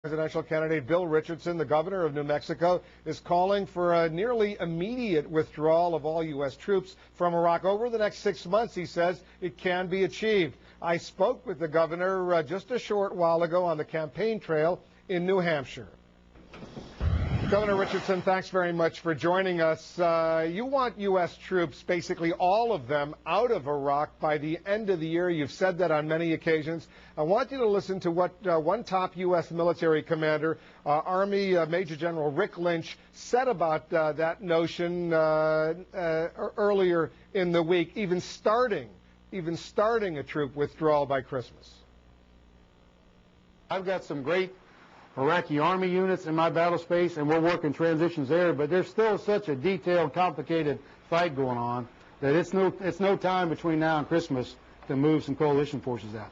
Presidential candidate Bill Richardson, the governor of New Mexico, is calling for a nearly immediate withdrawal of all U.S. troops from Iraq. Over the next 6 months, he says it can be achieved. I spoke with the governor just a short while ago on the campaign trail in New Hampshire. Governor Richardson, thanks very much for joining us. You want U.S. troops, basically all of them, out of Iraq by the end of the year. You've said that on many occasions. I want you to listen to what one top U.S. military commander, Army Major General Rick Lynch, said about that notion earlier in the week, even starting a troop withdrawal by Christmas. I've got some great Iraqi Army units in my battle space, and we're working transitions there, but there's still such a detailed, complicated fight going on that it's no time between now and Christmas to move some coalition forces out.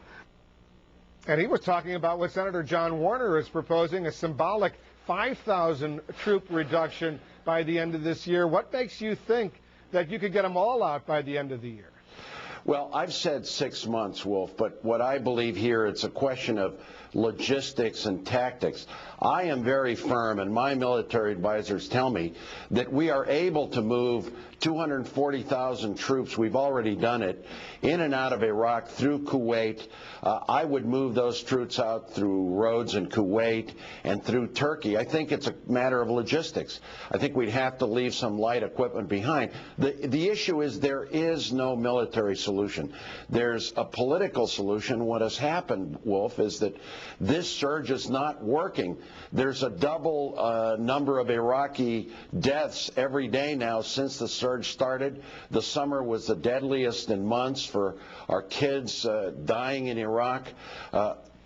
And he was talking about what Senator John Warner is proposing, a symbolic 5,000 troop reduction by the end of this year. What makes you think that you could get them all out by the end of the year? Well, I've said 6 months, Wolf, but what I believe here, it's a question of logistics and tactics. I am very firm, and my military advisors tell me that we are able to move 240,000 troops. We've already done it in and out of Iraq through Kuwait. I would move those troops out through roads in Kuwait and through Turkey. I think it's a matter of logistics. I think we'd have to leave some light equipment behind. The issue is there is no military solution. There's a political solution. What has happened, Wolf, is that this surge is not working. There's a double number of Iraqi deaths every day now since the surge started. The summer was the deadliest in months for our kids dying in Iraq.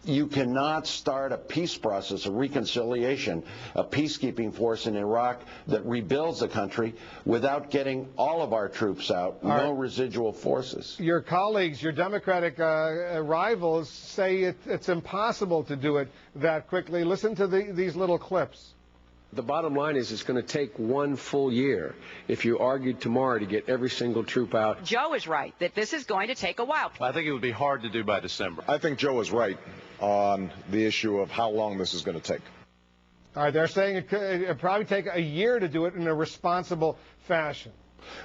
You cannot start a peace process, a reconciliation, a peacekeeping force in Iraq that rebuilds the country without getting all of our troops out, no residual forces. Your colleagues, your Democratic rivals say it's impossible to do it that quickly. Listen to these little clips. The bottom line is it's going to take 1 full year if you argued tomorrow to get every single troop out. Joe is right that this is going to take a while. I think it would be hard to do by December. I think Joe is right on the issue of how long this is going to take. All right, they're saying it could probably take a year to do it in a responsible fashion.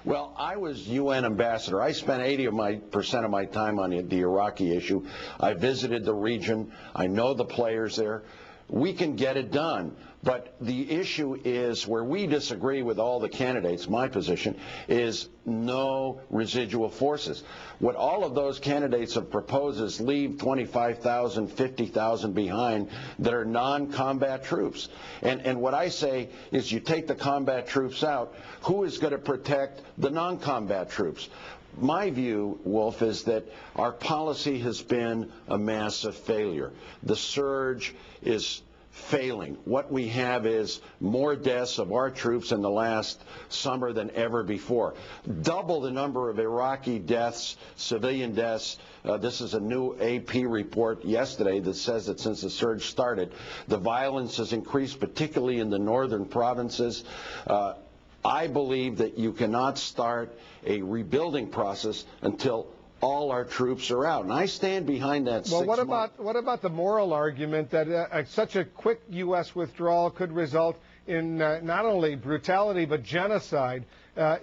Well, I was UN ambassador. I spent 80% of my time on the Iraqi issue. I visited the region. I know the players there. We can get it done. But the issue is where we disagree with all the candidates, my position, is no residual forces. What all of those candidates have proposed is leave 25,000, 50,000 behind that are non-combat troops. And what I say is you take the combat troops out, who is going to protect the non-combat troops? My view, Wolf, is that our policy has been a massive failure. The surge is failing. What we have is more deaths of our troops in the last summer than ever before. Double the number of Iraqi deaths, civilian deaths. This is a new AP report yesterday that says that since the surge started, the violence has increased, particularly in the northern provinces. I believe that you cannot start a rebuilding process until all our troops are out, and I stand behind that. Well, what about the moral argument that such a quick U.S. withdrawal could result in not only brutality but genocide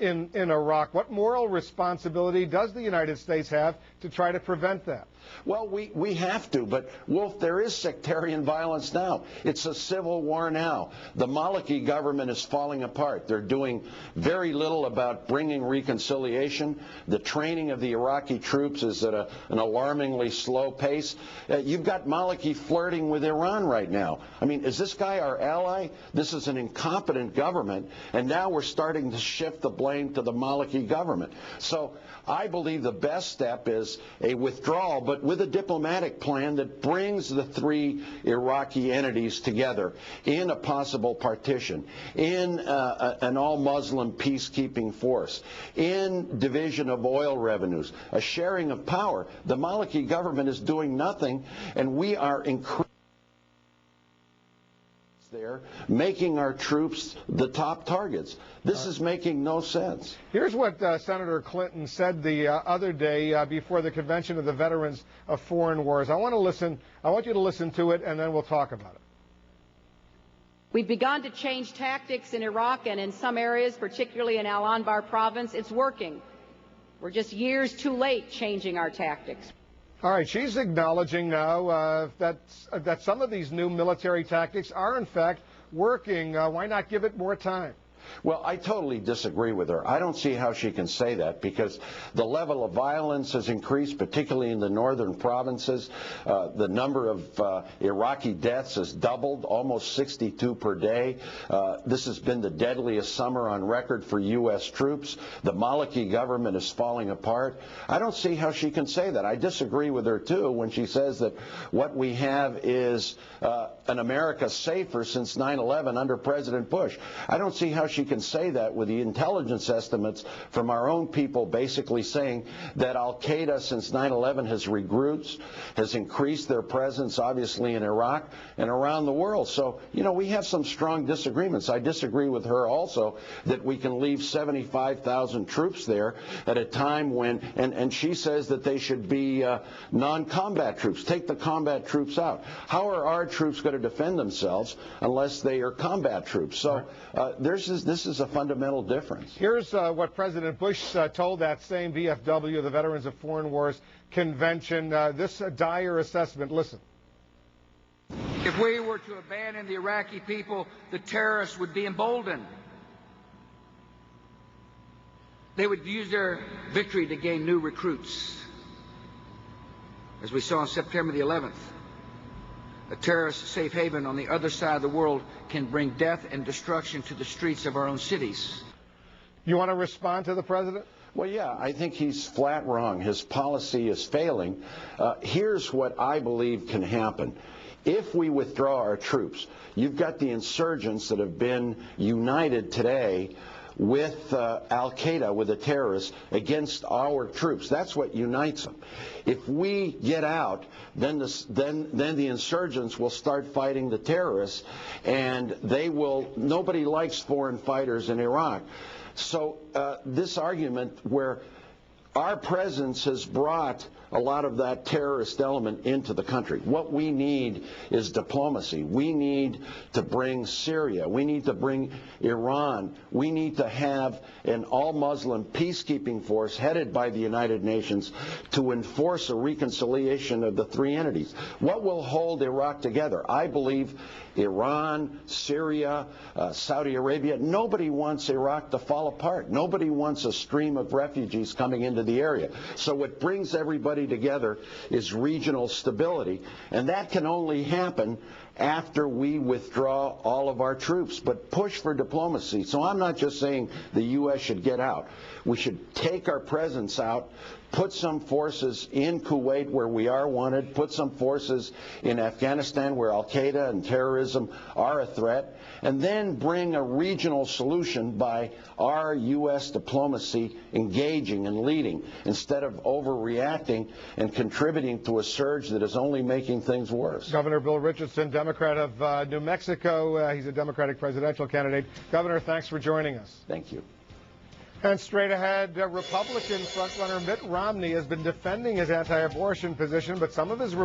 in Iraq? What moral responsibility does the United States have to try to prevent that? Well, we have to, but, Wolf, there is sectarian violence now. It's a civil war now. The Maliki government is falling apart. They're doing very little about bringing reconciliation. The training of the Iraqi troops is at an alarmingly slow pace. You've got Maliki flirting with Iran right now. I mean, is this guy our ally? This is an incompetent government, and now we're starting to shift the blame to the Maliki government. So I believe the best step is a withdrawal, but with a diplomatic plan that brings the three Iraqi entities together in a possible partition, in an all-Muslim peacekeeping force, in division of oil revenues, a sharing of power. The Maliki government is doing nothing, and we are increasing there, making our troops the top targets. This is making no sense. Here's what Senator Clinton said the other day before the Convention of the Veterans of Foreign Wars. I want you to listen to it, and then we'll talk about it. We've begun to change tactics in Iraq and in some areas, particularly in Al-Anbar province. It's working. We're just years too late changing our tactics. All right, she's acknowledging now that some of these new military tactics are, in fact, working. Why not give it more time? Well, I totally disagree with her. I don't see how she can say that because the level of violence has increased, particularly in the northern provinces. The number of Iraqi deaths has doubled, almost 62 per day. This has been the deadliest summer on record for U.S. troops. The Maliki government is falling apart. I don't see how she can say that. I disagree with her, too, when she says that what we have is an America safer since 9/11 under President Bush. I don't see how she can say that with the intelligence estimates from our own people basically saying that Al-Qaeda since 9/11 has regrouped, has increased their presence obviously in Iraq and around the world. So, you know, we have some strong disagreements. I disagree with her also that we can leave 75,000 troops there at a time when, and she says that they should be non-combat troops. Take the combat troops out. How are our troops going to defend themselves unless they are combat troops? So this is a fundamental difference. Here's what President Bush told that same VFW, the Veterans of Foreign Wars Convention, this dire assessment. Listen. If we were to abandon the Iraqi people, the terrorists would be emboldened. They would use their victory to gain new recruits. As we saw on September the 11th, a terrorist safe haven on the other side of the world can bring death and destruction to the streets of our own cities. You want to respond to the president? Well, yeah, I think he's flat wrong. His policy is failing. Here's what I believe can happen. If we withdraw our troops, you've got the insurgents that have been united today with Al-Qaeda, with the terrorists, against our troops. That's what unites them. If we get out, then the insurgents will start fighting the terrorists, and nobody likes foreign fighters in Iraq. So this argument where our presence has brought a lot of that terrorist element into the country. What we need is diplomacy. We need to bring Syria. We need to bring Iran. We need to have an all-Muslim peacekeeping force headed by the United Nations to enforce a reconciliation of the three entities. What will hold Iraq together? I believe Iran, Syria, Saudi Arabia. Nobody wants Iraq to fall apart. Nobody wants a stream of refugees coming into the area. So what brings everybody together is regional stability, and that can only happen after we withdraw all of our troops, but push for diplomacy. So I'm not just saying the U.S. should get out. We should take our presence out, put some forces in Kuwait where we are wanted, put some forces in Afghanistan where Al-Qaeda and terrorism are a threat, and then bring a regional solution by our U.S. diplomacy engaging and leading instead of overreacting and contributing to a surge that is only making things worse. Governor Bill Richardson, Democrat of New Mexico. He's a Democratic presidential candidate. Governor, thanks for joining us. Thank you. And straight ahead, Republican frontrunner Mitt Romney has been defending his anti-abortion position, but some of his